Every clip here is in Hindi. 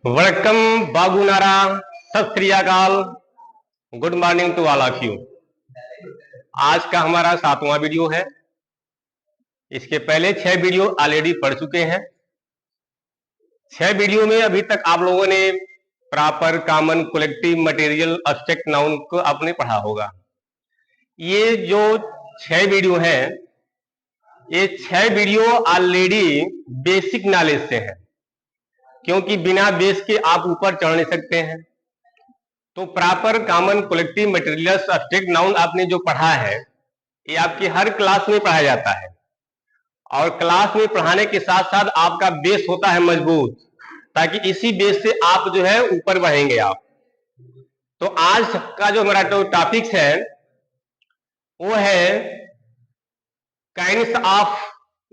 Vanakkam बागुनारा, Sat Sri Akal, good morning to all of you. आज का हमारा 7वां वीडियो है। इसके पहले 6 वीडियो ऑलरेडी पढ़ चुके हैं। 6 वीडियो में अभी तक आप लोगों ने proper, common, collective, material, abstract noun को आपने पढ़ा होगा। ये जो 6 वीडियो हैं, ये 6 वीडियो ऑलरेडी बेसिक नॉलेज से है, क्योंकि बिना बेस के आप ऊपर चढ़ नहीं सकते हैं। तो proper, common, collective, material, abstract noun आपने जो पढ़ा है, ये आपकी हर क्लास में पढ़ाया जाता है। और क्लास में पढ़ाने के साथ साथ आपका बेस होता है मजबूत, ताकि इसी बेस से आप जो है ऊपर बढ़ेंगे आप। तो आज का जो हमारा टॉपिक्स है वो है काइंड्स ऑफ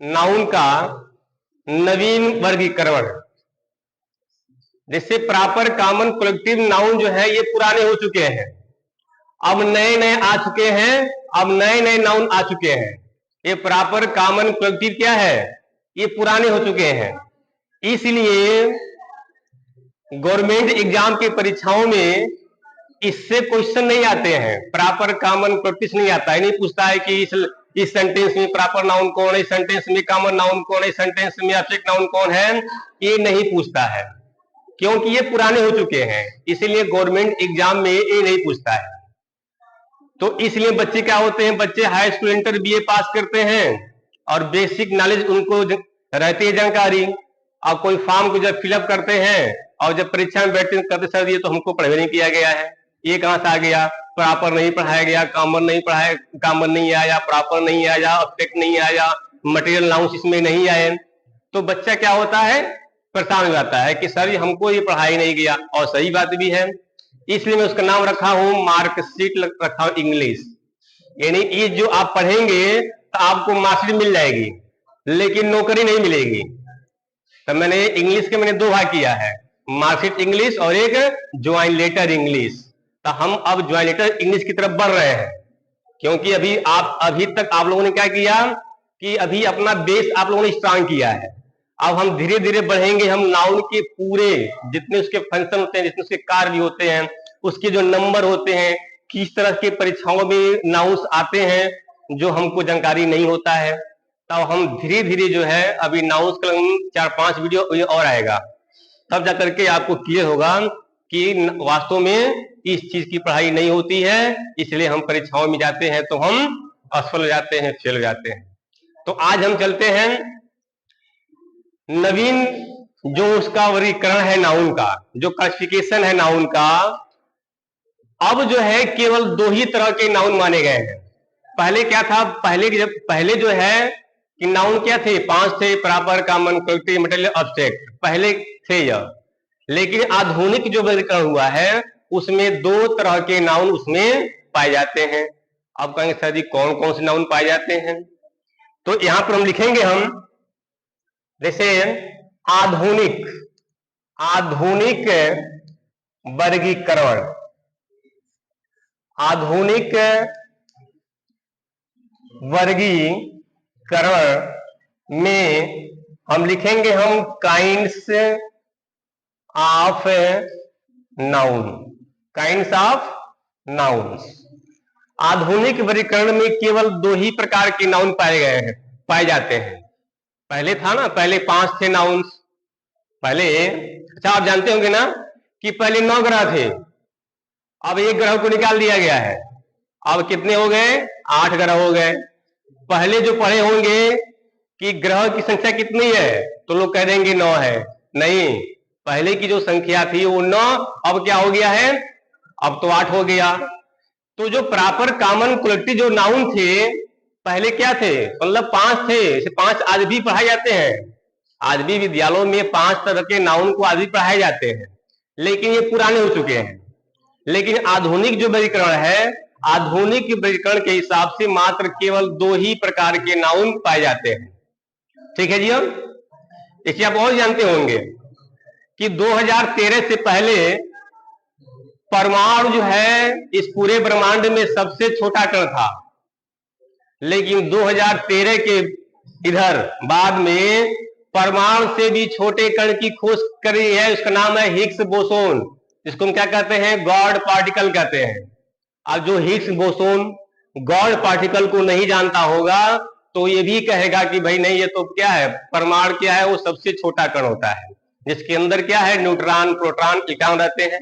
नाउन का नवीन वर्गीकरण। जिससे प्रॉपर, कॉमन, कलेक्टिव नाउन जो है ये पुराने हो चुके हैं, अब नए नए आ चुके हैं। अब नए नए नाउन आ चुके हैं। ये प्रॉपर, कॉमन, कलेक्टिव क्या है, ये पुराने हो चुके हैं। इसलिए गवर्नमेंट एग्जाम की परीक्षाओं में इससे क्वेश्चन नहीं आते हैं। प्रॉपर, कॉमन, कलेक्टिव नहीं आता है, नहीं पूछता है कि इस सेंटेंस में प्रॉपर नाउन कौन है, इस सेंटेंस में कॉमन नाउन कौन है, इस सेंटेंस में एब्स्ट्रैक्ट नाउन कौन है, ये नहीं पूछता है, क्योंकि ये पुराने हो चुके हैं। इसलिए गवर्नमेंट एग्जाम में ये नहीं पूछता है। तो इसलिए बच्चे क्या होते हैं, बच्चे हाई स्कूल, इंटर, बीए पास करते हैं और बेसिक नॉलेज उनको रहती है जानकारी। और कोई फॉर्म को जब फिलअप करते हैं और जब परीक्षा में बैठते करते, सर ये तो हमको पढ़ाई नहीं किया गया है, ये कहां से आ गया, प्रॉपर नहीं पढ़ाया गया, कॉमन नहीं पढ़ाया, कॉमन नहीं आया, प्रॉपर नहीं आया, एब्स्ट्रैक्ट नहीं आया, मटेरियल नाउन इसमें नहीं आए, तो बच्चा क्या होता है, परेशान हो जाता है कि सर हमको ये पढ़ाई नहीं गया। और सही बात भी है। इसलिए मैं उसका नाम रखा हूं मार्कशीट, रखा हूं इंग्लिश। यानी ये जो आप पढ़ेंगे तो आपको मार्कशीट मिल जाएगी, लेकिन नौकरी नहीं मिलेगी। तो मैंने इंग्लिश के 2 भाग किया है, मार्कशीट इंग्लिश और एक ज्वाइन लेटर इंग्लिश। तो हम अब ज्वाइन लेटर इंग्लिश की तरफ बढ़ रहे हैं, क्योंकि अभी तक आप लोगों ने क्या किया कि अभी अपना बेस आप लोगों ने स्ट्रांग किया है। अब हम धीरे धीरे बढ़ेंगे। हम नाउन के पूरे जितने उसके फंक्शन होते हैं, जितने उसके कार्य होते हैं, उसके जो नंबर होते हैं, किस तरह के परीक्षाओं में नाउन्स आते हैं, जो हमको जानकारी नहीं होता है, तो हम धीरे धीरे जो है अभी नाउन्स का 4-5 वीडियो और आएगा, तब जाकर के आपको क्लियर होगा कि वास्तव में इस चीज की पढ़ाई नहीं होती है। इसलिए हम परीक्षाओं में जाते हैं तो हम असफल हो जाते हैं, फेल हो जाते हैं। तो आज हम चलते हैं नवीन जो उसका वर्गीकरण है नाउन का, जो क्लासिफिकेशन है नाउन का। अब जो है केवल 2 ही तरह के नाउन माने गए हैं। पहले क्या था, पहले जो है कि नाउन क्या थे, 5 थे, proper, common, collective, material, abstract, पहले थे यह। लेकिन आधुनिक जो वर्गीकरण हुआ है उसमें 2 तरह के नाउन उसमें पाए जाते हैं। अब कहेंगे सर जी कौन कौन से नाउन पाए जाते हैं, तो यहां पर हम लिखेंगे हम, जैसे आधुनिक वर्गीकरण। आधुनिक वर्गीकरण में हम लिखेंगे हम kinds of noun. Kinds of nouns. आधुनिक वर्गीकरण में केवल 2 ही प्रकार के नाउन पाए जाते हैं। पहले था ना, पहले 5 थे नाउन्स पहले। अच्छा, आप जानते होंगे ना कि पहले 9 ग्रह थे, अब 1 ग्रह को निकाल दिया गया है। अब कितने हो गए, 8 ग्रह हो गए। पहले जो पढ़े होंगे कि ग्रह की संख्या कितनी है, तो लोग कह देंगे 9 है। नहीं, पहले की जो संख्या थी वो 9, अब क्या हो गया है, अब तो 8 हो गया। तो जो प्रॉपर, कॉमन, कलेक्टिव जो नाउन थे पहले क्या थे, मतलब 5 थे। 5 आज भी पढ़ाए जाते हैं। आज भी विद्यालयों में 5 तरह के नाउन को आज भी पढ़ाए जाते हैं, लेकिन ये पुराने हो चुके हैं। लेकिन आधुनिक जो वर्गीकरण है, आधुनिक वर्गीकरण के हिसाब से मात्र केवल 2 ही प्रकार के नाउन पाए जाते हैं। ठीक है जी। हम इसे आप और जानते होंगे कि 2013 से पहले परमाणु जो है इस पूरे ब्रह्मांड में सबसे छोटा कण था, लेकिन 2013 के इधर बाद में परमाणु से भी छोटे कण की खोज करी है, उसका नाम है हिग्स बोसोन, जिसको हम क्या कहते हैं, गॉड पार्टिकल कहते हैं। अब जो हिग्स बोसोन गॉड पार्टिकल को नहीं जानता होगा तो ये भी कहेगा कि भाई नहीं, ये तो क्या है, परमाणु क्या है, वो सबसे छोटा कण होता है जिसके अंदर क्या है, न्यूट्रॉन प्रोटॉन इलेक्ट्रॉन रहते हैं।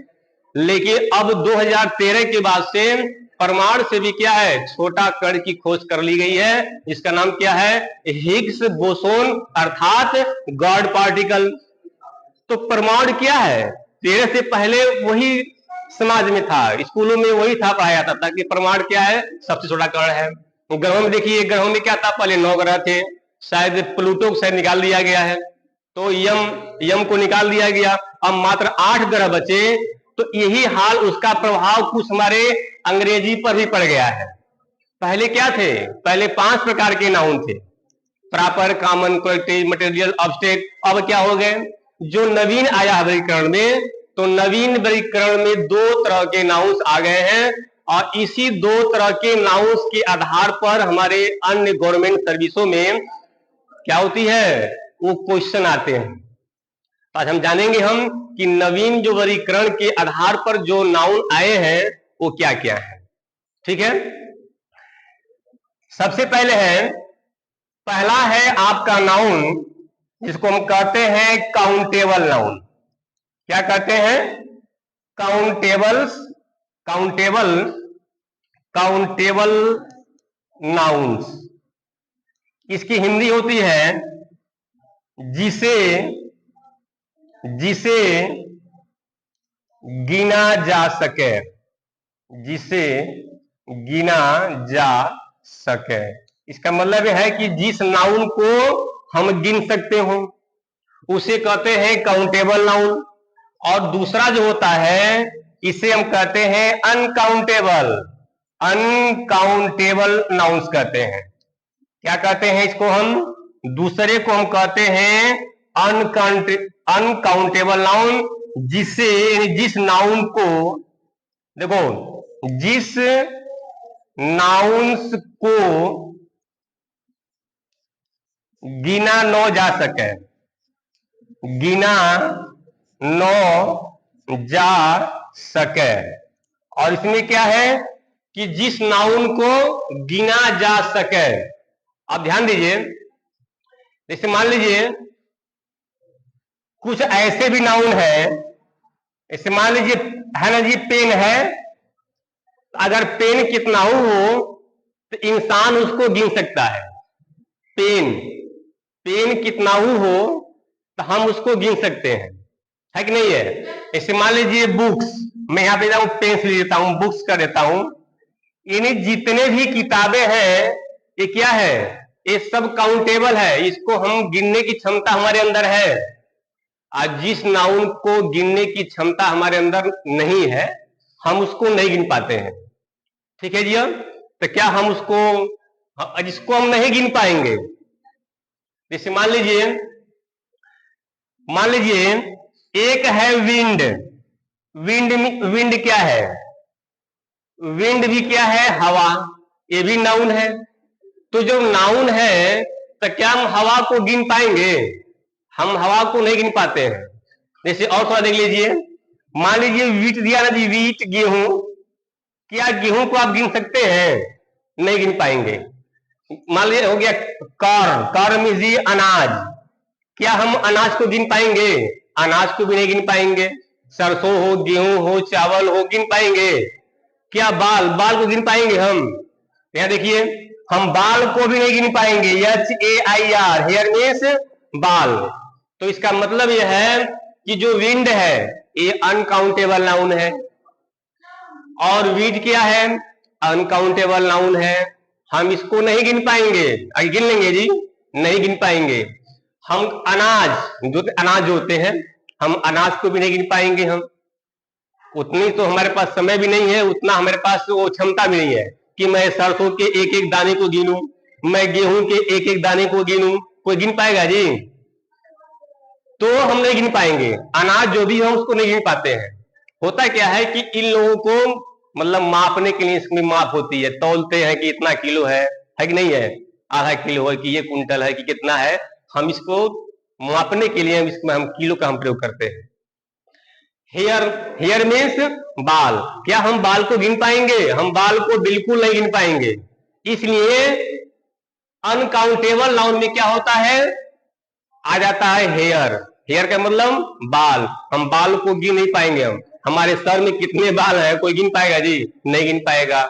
लेकिन अब 2013 के बाद से परमाणु से भी क्या है, छोटा कण की खोज कर ली गई है, जिसका नाम क्या है, हिग्स बोसोन अर्थात गॉड पार्टिकल। तो परमाणु क्या है, 13 से पहले वही समाज में था, स्कूलों में वही था, पढ़ाया जाता था कि परमाणु क्या है, सबसे छोटा कण है। ग्रहों में देखिए, ग्रहों में क्या था, पहले 9 ग्रह थे, शायद प्लूटो को शायद निकाल दिया गया है, तो यम को निकाल दिया गया, अब मात्र 8 ग्रह बचे। तो यही हाल, उसका प्रभाव कुछ हमारे अंग्रेजी पर भी पड़ गया है। पहले क्या थे, पहले 5 प्रकार के नाउन थे, प्रॉपर, कॉमन, कलेक्टिव, मटेरियल, ऑब्स्टेट। अब क्या हो गए, जो नवीन आया है वर्गीकरण में, तो नवीन वर्गीकरण में 2 तरह के नाउन्स आ गए हैं, और इसी 2 तरह के नाउन्स के आधार पर हमारे अन्य गवर्नमेंट सर्विसों में क्या होती है, वो क्वेश्चन आते हैं। आज हम जानेंगे कि नवीन जो वर्गीकरण के आधार पर जो नाउन आए हैं वो क्या क्या है। ठीक है, सबसे पहले है, पहला है आपका नाउन जिसको हम कहते हैं काउंटेबल नाउन। क्या कहते हैं, काउंटेबल्स, काउंटेबल नाउन्स। इसकी हिंदी होती है जिसे गिना जा सके, जिसे गिना जा सके। इसका मतलब है कि जिस नाउन को हम गिन सकते हो उसे कहते हैं काउंटेबल नाउन, और दूसरा जो होता है इसे हम कहते हैं अनकाउंटेबल नाउन्स कहते हैं। क्या कहते हैं इसको, हम दूसरे को हम कहते हैं अनकाउंटेबल नाउन, जिस नाउन को, देखो, जिस नाउन्स को गिना न जा सके, गिना न जा सके। और इसमें क्या है कि जिस नाउन को गिना जा सके। अब ध्यान दीजिए, जैसे मान लीजिए कुछ ऐसे भी नाउन है, जैसे मान लीजिए है ना जी, पेन है, अगर पेन कितना हो तो इंसान उसको गिन सकता है। पेन कितना हो तो हम उसको गिन सकते हैं, है कि नहीं है। जैसे मान लीजिए बुक्स, मैं यहां पे जाऊं पेन ले लेता हूं, बुक्स कर देता हूं, यानी जितने भी किताबें हैं ये क्या है, ये सब काउंटेबल है, इसको हम गिनने की क्षमता हमारे अंदर है। आज जिस नाउन को गिनने की क्षमता हमारे अंदर नहीं है, हम उसको नहीं गिन पाते हैं। ठीक है जी, तो क्या हम उसको, जिसको हम नहीं गिन पाएंगे, जैसे मान लीजिए एक है विंड। विंड क्या है, विंड भी क्या है, हवा, ये भी नाउन है। तो जो नाउन है तो क्या हम हवा को गिन पाएंगे, हम हवा को नहीं गिन पाते हैं। जैसे और थोड़ा देख लीजिए, मान लीजिए वीट दिया ना जी, वीट, गेहूं, क्या गेहूं को आप गिन सकते हैं, नहीं गिन पाएंगे। मान लीजिए हो गया कॉर्न मीन्स जी अनाज, क्या हम अनाज को गिन पाएंगे, अनाज को भी नहीं गिन पाएंगे। सरसों हो, गेहूं हो, चावल हो, गिन पाएंगे। क्या बाल को गिन पाएंगे हम, यहां देखिए, हम बाल को भी नहीं गिन पाएंगे। HAIR, हेयर मीन्स बाल। तो इसका मतलब यह है कि जो विंड है ये अनकाउंटेबल नाउन है, और वीड क्या है, अनकाउंटेबल नाउन है, हम इसको नहीं गिन पाएंगे। गिन लेंगे जी, नहीं गिन पाएंगे। हम अनाज होते हैं, हम अनाज को भी नहीं गिन पाएंगे। हम उतनी तो हमारे पास समय भी नहीं है, उतना हमारे पास वो क्षमता भी नहीं है कि मैं सरसों के एक एक दाने को गिनूं, मैं गेहूं के एक एक दाने को गिनूं। कोई गिन पाएगा जी, तो हम नहीं गिन पाएंगे। अनाज जो भी है उसको नहीं गिन पाते हैं। होता क्या है कि इन लोगों को मतलब मापने के लिए इसमें माप होती है, तौलते हैं कि इतना किलो है कि नहीं है। आधा किलो है कि ये कुंटल है कि कितना है, हम इसको मापने के लिए इसमें हम किलो का हम प्रयोग करते हैं। हेयर, हेयर मीन्स बाल। क्या हम बाल को गिन पाएंगे? हम बाल को बिल्कुल नहीं गिन पाएंगे। इसलिए अनकाउंटेबल नाउन में क्या होता है, आ जाता है हेयर। हेयर का मतलब बाल। हम बाल को गिन नहीं पाएंगे। हम हमारे सर में कितने बाल हैं कोई गिन पाएगा जी? नहीं गिन पाएगा।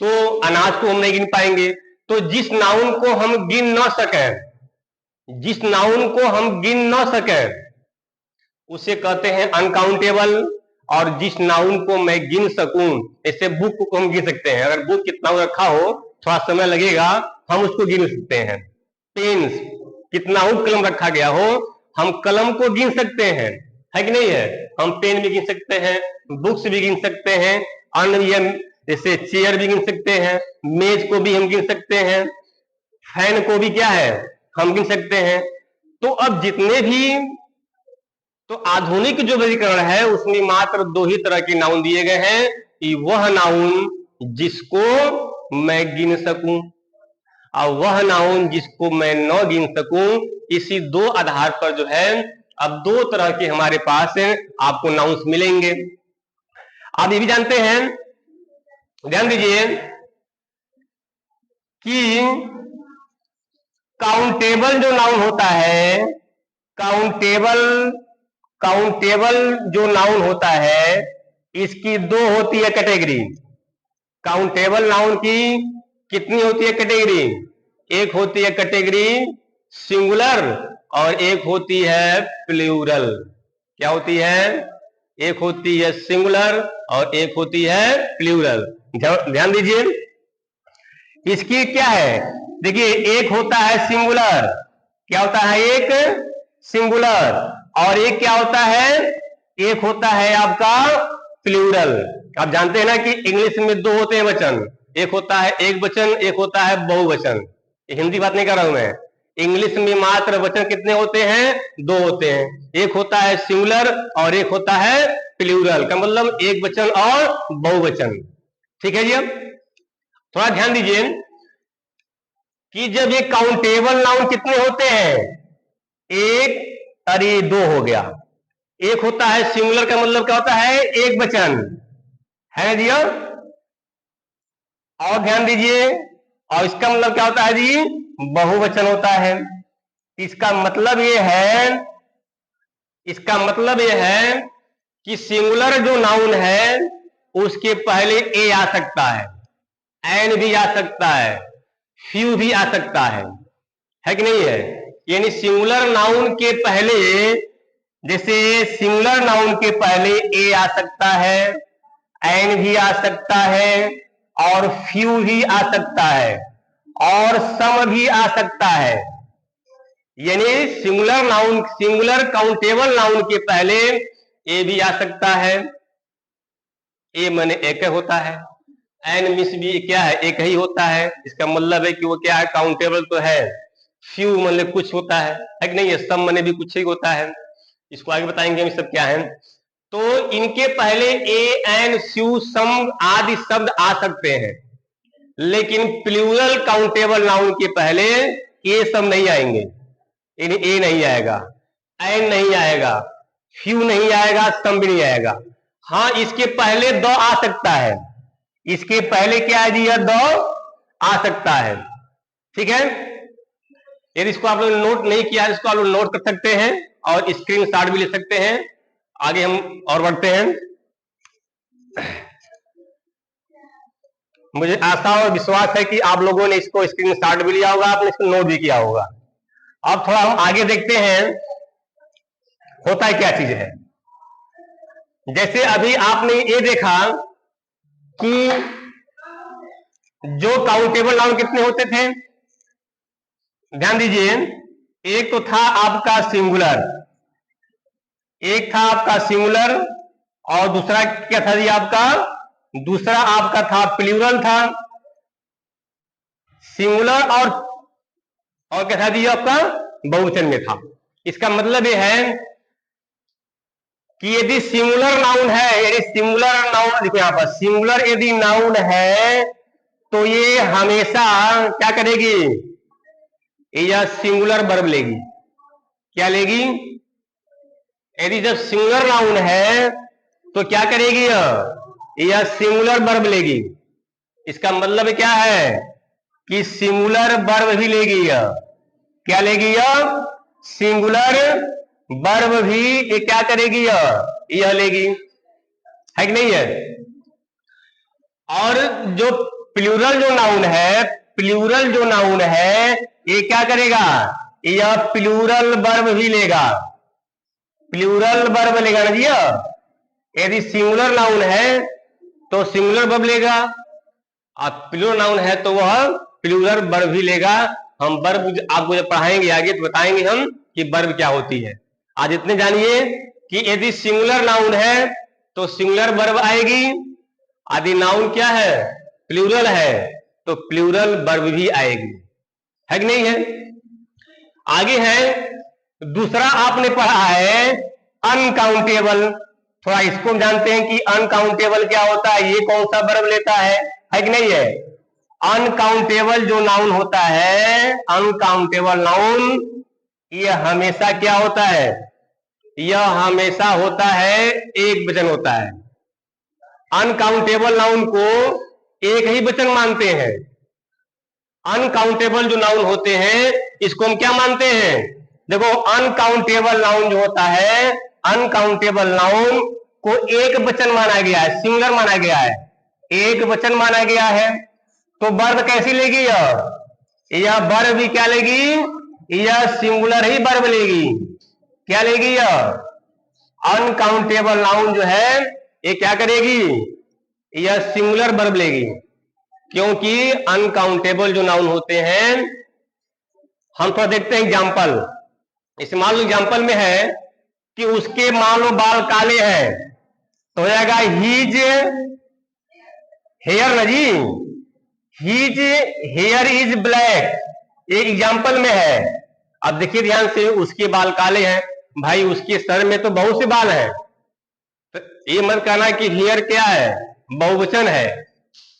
तो अनाज को हम नहीं गिन पाएंगे। तो जिस नाउन को हम गिन ना सके, जिस नाउन को हम गिन ना सके उसे कहते हैं अनकाउंटेबल। और जिस नाउन को मैं गिन सकूं, जैसे बुक को हम गिन सकते हैं, अगर बुक कितना रखा हो, थोड़ा समय लगेगा, हम उसको गिन सकते हैं। पेन्स, कितना हो कलम रखा गया हो, हम कलम को गिन सकते हैं, है कि नहीं है? हम पेन भी गिन सकते हैं, बुक्स भी गिन सकते हैं, अन्य जैसे चेयर भी गिन सकते हैं, मेज को भी हम गिन सकते हैं, फैन को भी क्या है हम गिन सकते हैं। तो अब जितने भी, तो आधुनिक जो वर्गीकरण है उसमें मात्र दो ही तरह के नाउन दिए गए हैं कि वह नाउन जिसको मैं गिन सकूं और वह नाउन जिसको मैं न गिन सकूं। इसी दो आधार पर जो है अब दो तरह के हमारे पास आपको नाउन्स मिलेंगे। आप ये भी जानते हैं, ध्यान दीजिए कि काउंटेबल जो नाउन होता है, काउंटेबल काउंटेबल जो नाउन होता है इसकी दो होती है कैटेगरी। काउंटेबल नाउन की कितनी होती है कैटेगरी? एक होती है कैटेगरी सिंगुलर और एक होती है प्लूरल। क्या होती है? एक होती है सिंगुलर और एक होती है प्लूरल। ध्यान दीजिए, इसकी क्या है, देखिए एक होता है सिंगुलर। क्या होता है? एक सिंगुलर। और एक क्या होता है? एक होता है आपका प्लूरल। आप जानते हैं ना कि इंग्लिश में दो होते हैं वचन, एक होता है एक वचन, एक होता है बहुवचन। हिंदी बात नहीं कर रहा हूं मैं। इंग्लिश में मात्र वचन कितने होते हैं? दो होते हैं। एक होता है सिंगुलर और एक होता है प्लूरल, का मतलब एक वचन और बहुवचन। ठीक है जी। अब थोड़ा ध्यान दीजिए कि जब ये काउंटेबल नाउन कितने होते हैं? एक, अरे दो हो गया। एक होता है सिंगुलर, का मतलब क्या होता है? एक वचन, है जी। और ध्यान दीजिए, और इसका मतलब क्या होता है जी? बहुवचन होता है। इसका मतलब ये है, इसका मतलब ये है कि सिंगुलर जो नाउन है उसके पहले ए आ सकता है, एन भी आ सकता है, फ्यू भी आ सकता है कि नहीं है? यानी सिंगुलर नाउन के पहले, जैसे सिंगुलर नाउन के पहले ए आ सकता है, एन भी आ सकता है और फ्यू भी आ सकता है और सम भी आ सकता है। यानी singular noun, singular countable noun के पहले ए भी आ सकता है। ए माने एक होता है, एन मिस भी क्या है? एक ही होता है। इसका मतलब है कि वो क्या है? काउंटेबल तो है। फ्यू मतलब कुछ होता है कि नहीं है? सम माने भी कुछ ही होता है। इसको आगे बताएंगे हम सब क्या है। तो इनके पहले ए, एन, फ्यू, सम आदि शब्द आ सकते हैं, लेकिन प्लूरल काउंटेबल नाउन के पहले ए सब नहीं आएंगे। ए नहीं आएगा, एन नहीं आएगा, फ्यू नहीं आएगा, सम भी नहीं आएगा। हाँ, इसके पहले दो आ सकता है। इसके पहले क्या है जी? यह दो आ सकता है। ठीक है। यदि इसको आप लोग नोट नहीं किया, इसको आप लोग नोट कर सकते हैं और स्क्रीन शॉट भी ले सकते हैं। आगे हम और बढ़ते हैं। मुझे आशा और विश्वास है कि आप लोगों ने इसको स्क्रीन शॉट भी लिया होगा, आपने इसको नोट भी किया होगा। अब थोड़ा हम आगे देखते हैं होता है क्या चीज है। जैसे अभी आपने ये देखा कि जो काउंटेबल नाउन कितने होते थे? ध्यान दीजिए, एक तो था आपका सिंगुलर, एक था आपका सिंगुलर और दूसरा क्या था जी आपका? दूसरा आपका था प्लूरल था। सिंगुलर और क्या था जी आपका? बहुवचन में था। इसका मतलब यह है कि यदि सिंगुलर नाउन है, यदि सिंगुलर नाउन, देखो यहां पर सिंगुलर यदि नाउन है तो ये हमेशा क्या करेगी? यह सिंगुलर वर्ब लेगी। क्या लेगी? यदि जब सिंगुलर नाउन है तो क्या करेगी? यह सिंगुलर वर्ब लेगी। इसका मतलब क्या है कि सिंगुलर वर्ब भी लेगी यह। क्या लेगी? यह सिंगुलर वर्ब भी ये क्या करेगी? यह लेगी, है कि नहीं है? और जो प्लूरल जो नाउन है, प्लूरल जो नाउन है ये क्या करेगा? यह प्लूरल वर्ब भी लेगा। प्लूरल वर्ब लेगा ना जी। यदि सिंगुलर नाउन है तो सिंगुलर वर्ब लेगा, और प्लूरल नाउन है तो वह प्लूरल वर्ब भी लेगा। हम वर्ब आपको जब पढ़ाएंगे आगे तो बताएंगे हम कि वर्ब क्या होती है। आज इतने जानिए कि यदि सिंगुलर नाउन है तो सिंगुलर वर्ब आएगी, यदि नाउन क्या है? प्लूरल है तो प्लूरल वर्ब भी आएगी, है कि नहीं है? आगे है दूसरा आपने पढ़ा है अनकाउंटेबल। थोड़ा इसको हम जानते हैं कि अनकाउंटेबल क्या होता है, ये कौन सा वर्ब लेता है कि नहीं है? अनकाउंटेबल जो नाउन होता है, अनकाउंटेबल नाउन, यह हमेशा क्या होता है? यह हमेशा होता है एक वचन होता है। अनकाउंटेबल नाउन को एक ही वचन मानते हैं। अनकाउंटेबल जो नाउन होते हैं इसको हम क्या मानते हैं? देखो, अनकाउंटेबल नाउन जो होता है, अनकाउंटेबल नाउन को एक वचन माना गया है, सिंगुलर माना गया है, एक वचन माना गया है। तो वर्ब कैसी लेगी? यह वर्ब भी क्या लेगी? यह सिंगुलर ही वर्ब लेगी। क्या लेगी? यह अनकाउंटेबल नाउन जो है ये क्या करेगी? यह सिंगुलर वर्ब लेगी, क्योंकि अनकाउंटेबल जो नाउन होते हैं, हम थोड़ा देखते हैं एग्जाम्पल। इस मान लो एग्जाम्पल में है कि उसके मान लो बाल काले हैं तो हो जाएगा हीज हेयर ना जी, हीज हेयर इज ब्लैक, ये एग्जाम्पल में है। अब देखिए ध्यान से, उसके बाल काले हैं, भाई उसके सर में तो बहुत से बाल हैं, तो ये मत कहना कि हेयर क्या है, बहुवचन है।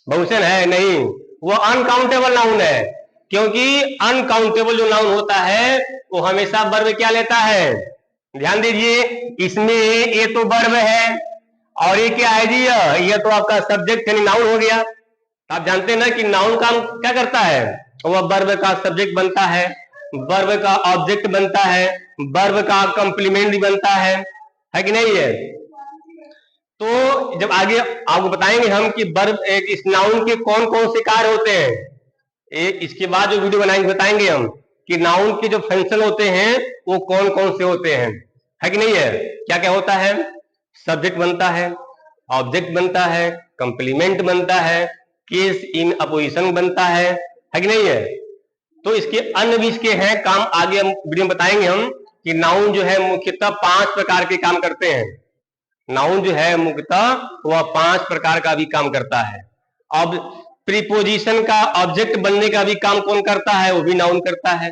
बहुवचन है नहीं, वो अनकाउंटेबल नाउन है, क्योंकि अनकाउंटेबल जो नाउन होता है वो हमेशा वर्ब क्या लेता है? ध्यान दीजिए, इसमें ये तो वर्ब है और ये क्या है जी? ये तो आपका सब्जेक्ट यानी नाउन हो गया। आप जानते हैं ना कि नाउन काम क्या करता है? वह वर्ब का सब्जेक्ट बनता है, वर्ब का ऑब्जेक्ट बनता है, वर्ब का कंप्लीमेंट भी बनता है कि नहीं है? तो जब आगे आपको बताएंगे हम कि वर्ब इस नाउन के कौन कौन से कार्य होते हैं, एक इसके बाद जो वीडियो बनाएंगे बताएंगे हम कि नाउन के जो फंक्शन होते हैं वो कौन कौन से होते हैं, है कि नहीं है? क्या क्या होता है? सब्जेक्ट बनता है, ऑब्जेक्ट बनता है, कंप्लीमेंट बनता है, केस इन अपोजिशन बनता है कि नहीं है? तो इसके अन्य भी इसके हैं काम, आगे हम वीडियो में बताएंगे हम कि नाउन जो है मुख्यतः 5 प्रकार के काम करते हैं। नाउन जो है मुख्यतः वह 5 प्रकार का भी काम करता है। अब प्रीपोजिशन का ऑब्जेक्ट बनने का भी काम कौन करता है? वो भी नाउन करता है।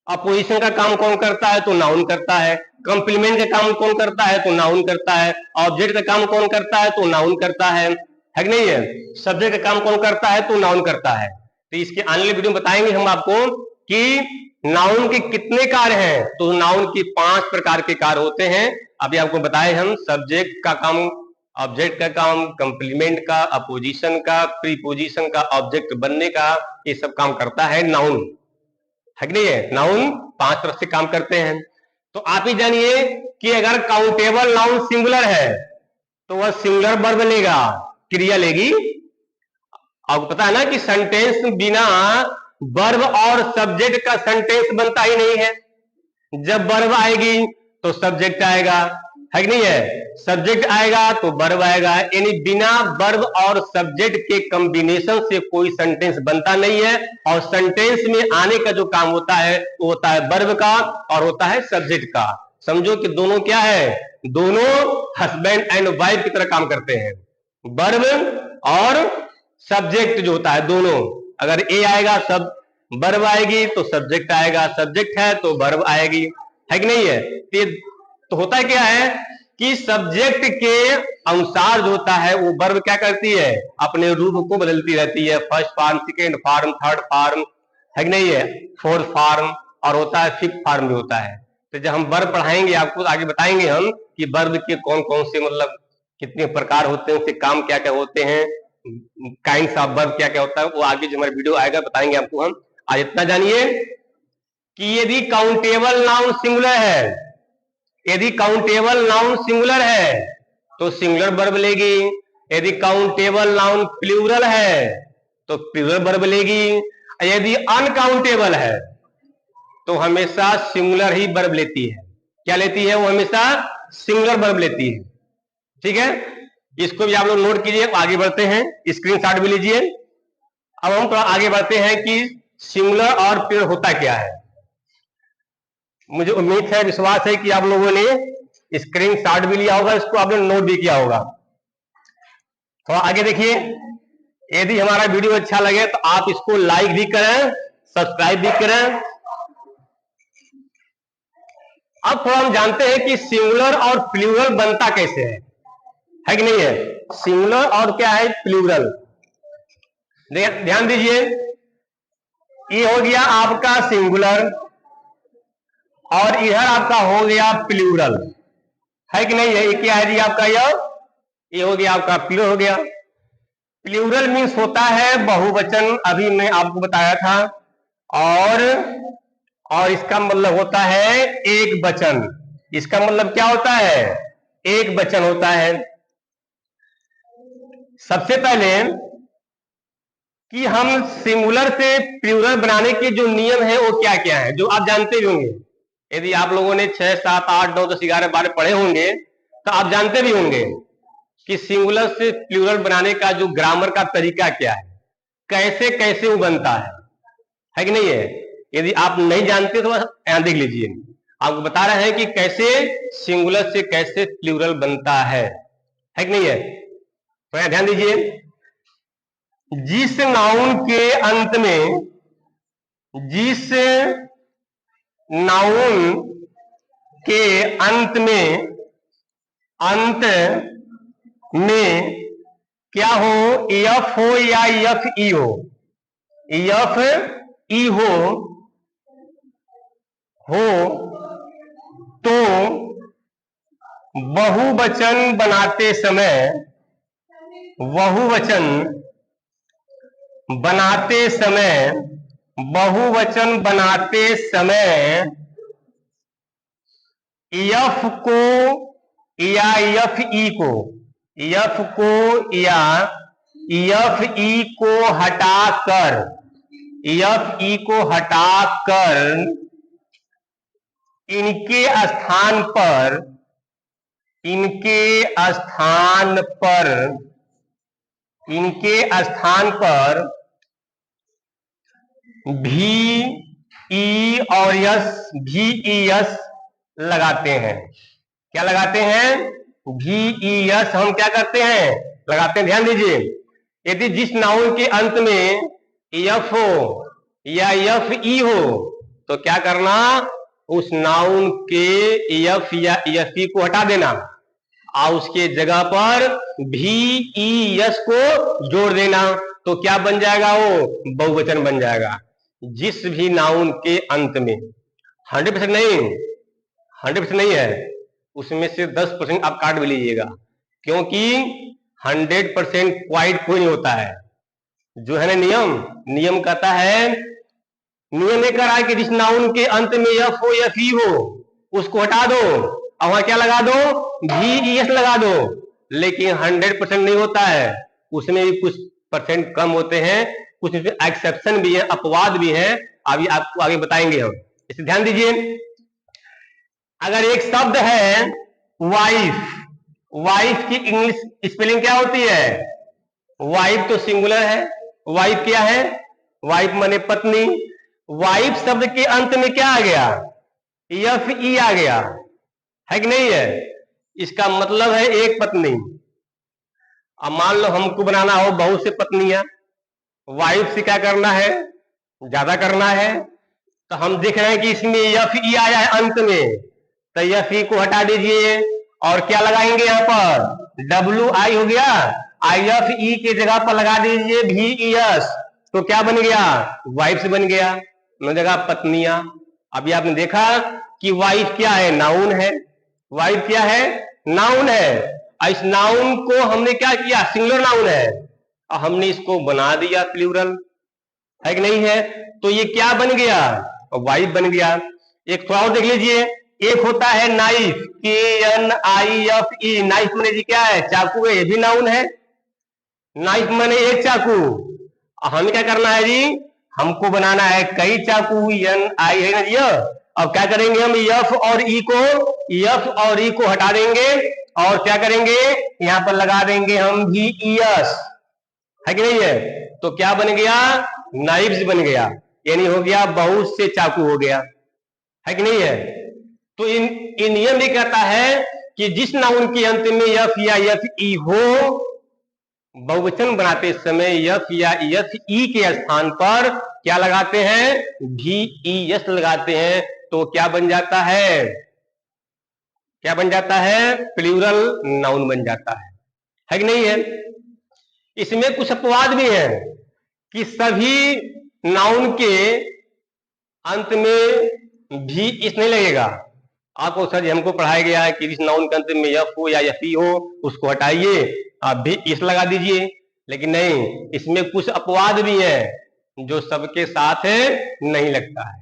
अपोजिशन का काम कौन करता है? तो नाउन करता है। कंप्लीमेंट का काम कौन करता है? तो नाउन करता है। ऑब्जेक्ट का काम कौन करता है? तो नाउन करता है कि नहीं है? सब्जेक्ट का काम कौन करता है? तो नाउन करता है। तो इसके आने वाले वीडियो में बताएंगे हम आपको कि नाउन के कितने कार्य हैं। तो नाउन के 5 प्रकार के कार्य होते हैं। अभी आपको बताए हम, सब्जेक्ट का काम, ऑब्जेक्ट का काम, कंप्लीमेंट का, अपोजिशन का, प्रीपोजिशन का, ऑब्जेक्ट बनने का, ये सब काम करता है नाउन, है कि नहीं है? नाउन 5 तरह से काम करते हैं। तो आप ही जानिए कि अगर काउंटेबल नाउन सिंगुलर है तो वह सिंगुलर वर्ब लेगा, क्रिया लेगी। आपको पता है ना कि सेंटेंस बिना वर्ब और सब्जेक्ट का सेंटेंस बनता ही नहीं है। जब वर्ब आएगी तो सब्जेक्ट आएगा, है कि नहीं है? सब्जेक्ट आएगा तो वर्ब आएगा, यानी बिना वर्ब और सब्जेक्ट के कॉम्बिनेशन से कोई सेंटेंस बनता नहीं है। और सेंटेंस में आने का जो काम होता है वो होता है वर्ब का और होता है सब्जेक्ट का। समझो कि दोनों क्या है? दोनों हस्बैंड एंड वाइफ की तरह काम करते हैं। वर्ब और सब्जेक्ट जो होता है दोनों, अगर ए आएगा सब वर्ब आएगी तो सब्जेक्ट आएगा, सब्जेक्ट है तो वर्ब आएगी, है कि नहीं है? तो होता क्या है कि सब्जेक्ट के अनुसार जो होता है वो वर्ब क्या करती है? अपने रूप को बदलती रहती है, first form, second form, third form, है कि नहीं है, फोर्थ फॉर्म और होता है फिफ्थ फॉर्म भी होता है। तो जब हम वर्ब पढ़ाएंगे आपको आगे बताएंगे हम कि वर्ब के कौन कौन से मतलब कितने प्रकार होते हैं, उसके काम क्या क्या होते हैं, काइंड्स ऑफ वर्ब क्या क्या होता है, वो आगे जो हमारा वीडियो आएगा बताएंगे आपको हम। आज इतना जानिए कि यदि काउंटेबल नाउन सिंगुलर है, यदि काउंटेबल नाउन सिंगुलर है तो सिंगुलर वर्ब लेगी, यदि काउंटेबल नाउन प्लूरल है तो प्लूरल वर्ब लेगी, यदि अनकाउंटेबल है तो हमेशा सिंगुलर ही वर्ब लेती है। क्या लेती है? वो हमेशा सिंगुलर वर्ब लेती है। ठीक है, इसको भी आप लोग नोट कीजिए। आगे बढ़ते हैं, स्क्रीनशॉट भी लीजिए। अब हम थोड़ा आगे बढ़ते हैं कि सिंगुलर और प्लूरल होता क्या है। मुझे उम्मीद है, विश्वास है कि आप लोगों ने स्क्रीनशॉट भी लिया होगा, इसको आपने नोट भी किया होगा। थोड़ा आगे देखिए। यदि हमारा वीडियो अच्छा लगे तो आप इसको लाइक भी करें, सब्सक्राइब भी करें। अब थोड़ा हम जानते हैं कि सिंगुलर और प्लूरल बनता कैसे है कि नहीं है। सिंगुलर और क्या है प्लूरल, ध्यान दीजिए। ये हो गया आपका सिंगुलर और इधर आपका हो गया प्लूरल, है कि नहीं है। ये क्या है जी आपका, ये हो गया आपका प्लूरल हो गया। प्लूरल मीन्स होता है बहुवचन, अभी मैं आपको बताया था। और इसका मतलब होता है एक वचन। इसका मतलब क्या होता है? एक वचन होता है। सबसे पहले कि हम सिंगुलर से प्लूरल बनाने के जो नियम है वो क्या क्या है, जो आप जानते भी होंगे। यदि आप लोगों ने 6, 7, 8, 9, 10, 11, 12 पढ़े होंगे तो आप जानते भी होंगे कि सिंगुलर से प्लूरल बनाने का जो ग्रामर का तरीका क्या है, कैसे कैसे वो बनता है कि नहीं है। यदि आप नहीं जानते तो यहाँ देख लीजिए, आपको बता रहे हैं कि कैसे सिंगुलर से कैसे प्लूरल बनता है कि नहीं है। तो यहाँ ध्यान दीजिए, जिस नाउन के अंत में, जिस नाउन के अंत में क्या हो, एफ हो या एफ ई हो, एफ ई हो तो बहुवचन बनाते समय, बहुवचन बनाते समय एफ को या एफ ई को, एफ को या एफ ई को हटाकर, एफ ई को हटाकर इनके स्थान पर, इनके स्थान पर भी ई और यस, भी ई यस लगाते हैं। क्या लगाते हैं? भी ई यस हम क्या करते हैं? लगाते हैं। ध्यान दीजिए, यदि जिस नाउन के अंत में एफ हो या एफ ई हो तो क्या करना, उस नाउन के एफ या एफ ई को हटा देना और उसके जगह पर भी ई यस को जोड़ देना। तो क्या बन जाएगा? वो बहुवचन बन जाएगा। जिस भी नाउन के अंत में 100% नहीं, 100% नहीं है, उसमें से 10% आप काट भी लीजिएगा, क्योंकि 100% क्वाइट कोई नहीं होता है। जो है ना नियम कहता है, नियम ये कह रहा है कि जिस नाउन के अंत में एफ हो या फी हो उसको हटा दो और वहां क्या लगा दो, भी ई एस लगा दो। लेकिन 100% नहीं होता है, उसमें भी कुछ परसेंट कम होते हैं, कुछ एक्सेप्शन भी है, अपवाद भी है। अभी आपको आगे बताएंगे हम, इसे ध्यान दीजिए। अगर एक शब्द है वाइफ, वाइफ की इंग्लिश स्पेलिंग क्या होती है? वाइफ तो सिंगुलर है, वाइफ क्या है? वाइफ माने पत्नी। वाइफ शब्द के अंत में क्या आ गया? एफ ई आ गया, है कि नहीं है। इसका मतलब है एक पत्नी। अब मान लो हमको बनाना हो बहुत से पत्नियां, वाइफ से क्या करना है? ज्यादा करना है। तो हम देख रहे हैं कि इसमें एफ ई आया है अंत में, तो एफ ई को हटा दीजिए और क्या लगाएंगे यहां पर? डब्ल्यू आई हो गया, आई एफ ई के जगह पर लगा दीजिए भी ई एस। तो क्या बन गया, वाइफ्स बन गया, मैंने देखा पत्नियां। अभी आपने देखा कि वाइफ क्या है, नाउन है, वाइफ क्या है, नाउन है। इस नाउन को हमने क्या किया, सिंगुलर नाउन है, और हमने इसको बना दिया प्लूरल, है कि नहीं है। तो ये क्या बन गया, वाइफ बन गया। एक थोड़ा और देख लीजिए, एक होता है नाइफ, KNIFE, नाइफ मैंने जी क्या है, चाकू है, ये भी नाउन है। नाइफ मैंने एक चाकू, हमें क्या करना है जी, हमको बनाना है कई चाकू, NI है ना जी। अब क्या करेंगे हम, एफ और ई को हटा देंगे, और क्या करेंगे, यहां पर लगा देंगे हम VES, है कि नहीं है। तो क्या बन गया, नाइफ्स बन गया, यानी हो गया बहुत से चाकू हो गया, है कि नहीं है। तो इन नियम भी कहता है कि जिस नाउन के अंत में एफ या FE हो, बहुवचन बनाते समय एफ या FE के स्थान पर क्या लगाते हैं, VES लगाते हैं, तो क्या बन जाता है, क्या बन जाता है, प्लूरल नाउन बन जाता है कि नहीं है। इसमें कुछ अपवाद भी है कि सभी नाउन के अंत में भी इस नहीं लगेगा। आपको सर जी हमको पढ़ाया गया है कि जिस नाउन के अंत में एफ हो या FE हो उसको हटाइए, आप भी इस लगा दीजिए, लेकिन नहीं, इसमें कुछ अपवाद भी है जो सबके साथ नहीं लगता है,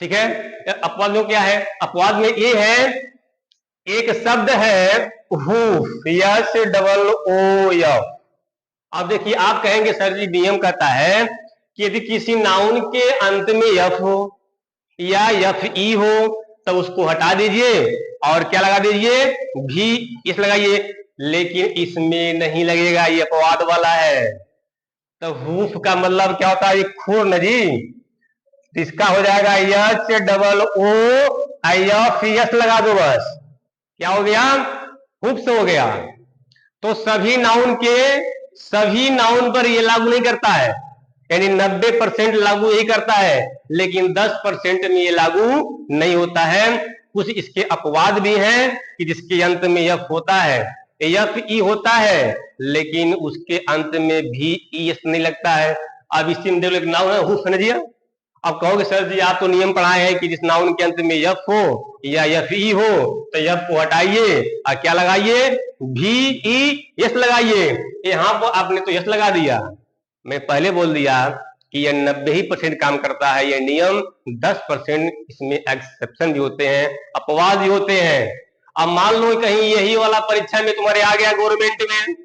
ठीक है। अपवाद में क्या है, अपवाद में ये है, एक शब्द है हूफ, SOOF। अब देखिए, आप कहेंगे सर जी नियम कहता है कि यदि किसी नाउन के अंत में एफ हो या FE हो तो उसको हटा दीजिए और क्या लगा दीजिए, भी इस लगाइए, लेकिन इसमें नहीं लगेगा, ये अपवाद वाला है। तो हूफ का मतलब क्या होता है, खुर न जी, इसका हो जाएगा SOOF लगा दो बस, क्या हो गया, हूफ से हो गया। तो सभी नाउन पर ये लागू नहीं करता है, यानी 90% लागू यही करता है, लेकिन 10% में ये लागू नहीं होता है। कुछ इसके अपवाद भी हैं कि जिसके अंत में एफ होता है, FE होता है, लेकिन उसके अंत में भी ES नहीं लगता है। अब इसी में देखो, नाउन है हूफ, समझिए। अब कहोगे सर जी आप तो नियम पढ़ाए हैं कि जिस नाउन के अंत में एफ हो या FE हो तो एफ को हटाइए और क्या लगाइए, VES लगाइए। यहां पर आपने तो यस लगा दिया, मैं पहले बोल दिया कि यह 90% काम करता है ये नियम, 10% इसमें एक्सेप्शन भी होते हैं, अपवाद भी होते हैं। अब मान लो कहीं यही वाला परीक्षा में तुम्हारे आ गया गवर्नमेंट में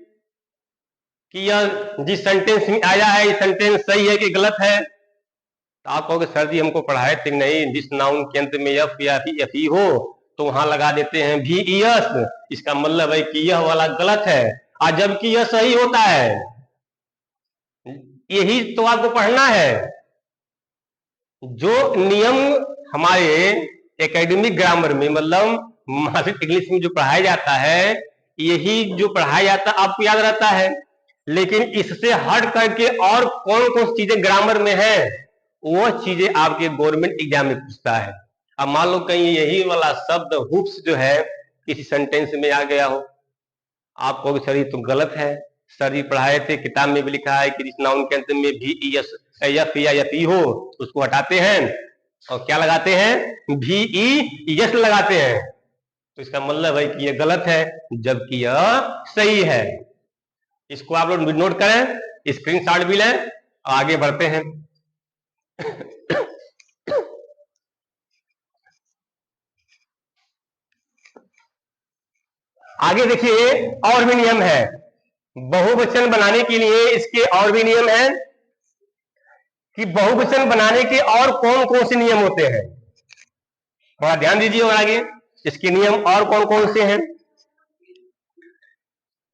कि यह जिस सेंटेंस में आया है ये सेंटेंस सही है कि गलत है, तो आप कहोगे सर जी हमको पढ़ाए थे नहीं, जिस नाउन के अंत में एफ या FE हो तो वहां लगा देते हैं VES, इसका मतलब है कि यह वाला गलत है, और जबकि यह सही होता है। यही तो आपको पढ़ना है, जो नियम हमारे एकेडमिक ग्रामर में, मतलब मासिक इंग्लिश में जो पढ़ाया जाता है, यही जो पढ़ाया जाता है आपको याद रहता है। लेकिन इससे हट करके और कौन कौन चीजें ग्रामर में है, वो चीजें आपके गवर्नमेंट एग्जाम में पूछता है। अब मान लो कहीं यही वाला शब्द हुप्स जो है किसी सेंटेंस में आ गया हो, आप कहोगे सर ये तो गलत है, सर जी पढ़ाए थे, किताब में भी लिखा है कि जिस नाउन के अंत में VES एफ या FE हो उसको हटाते हैं और क्या लगाते हैं, VES लगाते हैं, तो इसका मतलब है कि यह गलत है जबकि यह सही है। इसको आप लोग नोट करें, स्क्रीनशॉट भी लें, आगे बढ़ते हैं। आगे देखिए, और भी नियम है बहुवचन बनाने के लिए, इसके और भी नियम है कि बहुवचन बनाने के और कौन कौन से नियम होते हैं, थोड़ा ध्यान दीजिए। और आगे इसके नियम और कौन कौन से हैं,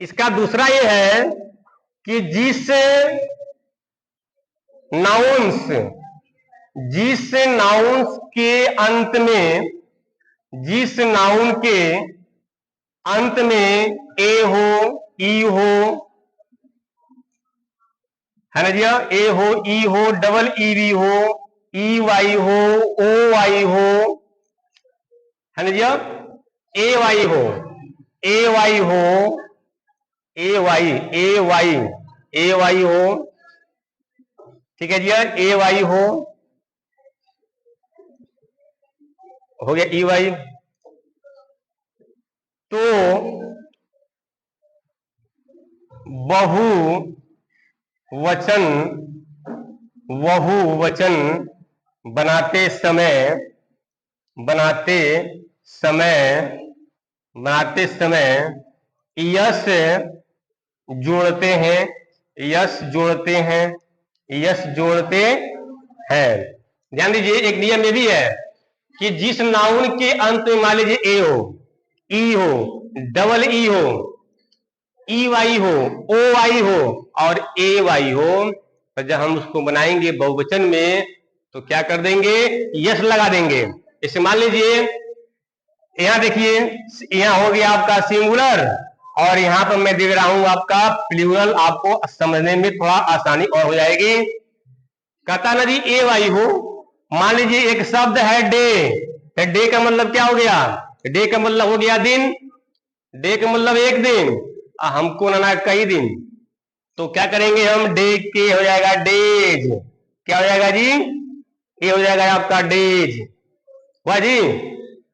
इसका दूसरा ये है कि जिस नाउन्स के अंत में, जिस नाउन के अंत में ए हो, ई हो, है ना जी, ए हो, ई हो, डबल EV हो, EY हो, OY हो, है ना जी, AY हो, AY हो, AY हो, ठीक है जी, ए वाई हो गया ई वाई। तो बहुवचन बहुवचन बनाते समय बनाते समय बनाते समय यस जोड़ते हैं यस जोड़ते हैं यस जोड़ते हैं। ध्यान दीजिए, एक नियम ये भी है कि जिस नाउन के अंत में मान लीजिए ए हो, ई हो, डबल ई हो, ई वाई हो, ओ वाई हो और ए वाई हो, तो जब हम उसको बनाएंगे बहुवचन में तो क्या कर देंगे, यस लगा देंगे। इसे मान लीजिए यहां देखिए, यहां हो गया आपका सिंगुलर और यहां पर मैं देख रहा हूं आपका प्लूरल, आपको समझने में थोड़ा आसानी और हो जाएगी। कहता ना जी ए वाई हो, मान लीजिए एक शब्द है डे, तो डे का मतलब क्या हो गया, डे का मतलब हो गया दिन, डे का मतलब एक दिन, हमको ना कई दिन, तो क्या करेंगे हम, डे के हो जाएगा डेज, क्या हो जाएगा जी, ये हो जाएगा आपका डेज, वाह जी।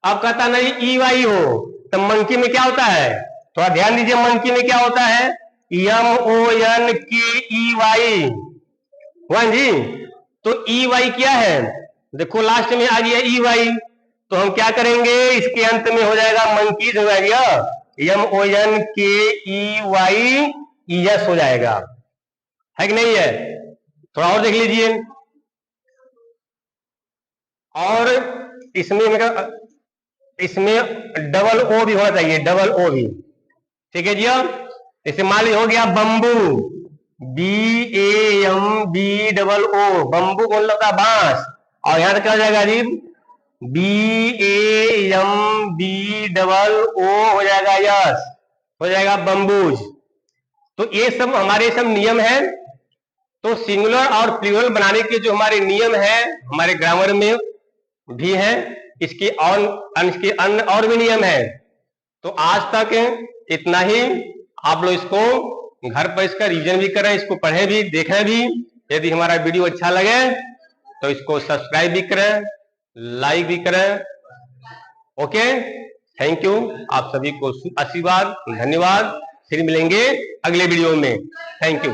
अब कहता नहीं ई वाई हो, तो मंकी में क्या होता है, थोड़ा ध्यान दीजिए, मंकी में क्या होता है, एम ओ एन के ई वाई, वन जी। तो ई वाई क्या है, देखो लास्ट में आ गया ई वाई, तो हम क्या करेंगे, इसके अंत में हो जाएगा मंकीज, हो जाएगा एम ओ एन के ई वाई, यस हो जाएगा, है कि नहीं है। थोड़ा और देख लीजिए, और इसमें डबल ओ भी होना चाहिए, डबल ओ भी, ठीक है जी। जैसे मान लीजिए हो गया bamboo, B A M B double O, bamboo कौन लगता है, बांस, और यहां क्या हो जाएगा जी, B A M B double O हो जाएगा, यस हो जाएगा बम्बूज। तो ये सब हमारे सब नियम है। तो सिंगुलर और प्लूरल बनाने के जो हमारे नियम है हमारे ग्रामर में भी है, इसके अन्य और भी नियम है। तो आज तक इतना ही, आप लोग इसको घर पर इसका रिवीजन भी करें, इसको पढ़ें भी, देखें भी। यदि हमारा वीडियो अच्छा लगे तो इसको सब्सक्राइब भी करें, लाइक भी करें। ओके, थैंक यू, आप सभी को आशीर्वाद, धन्यवाद। फिर मिलेंगे अगले वीडियो में, थैंक यू।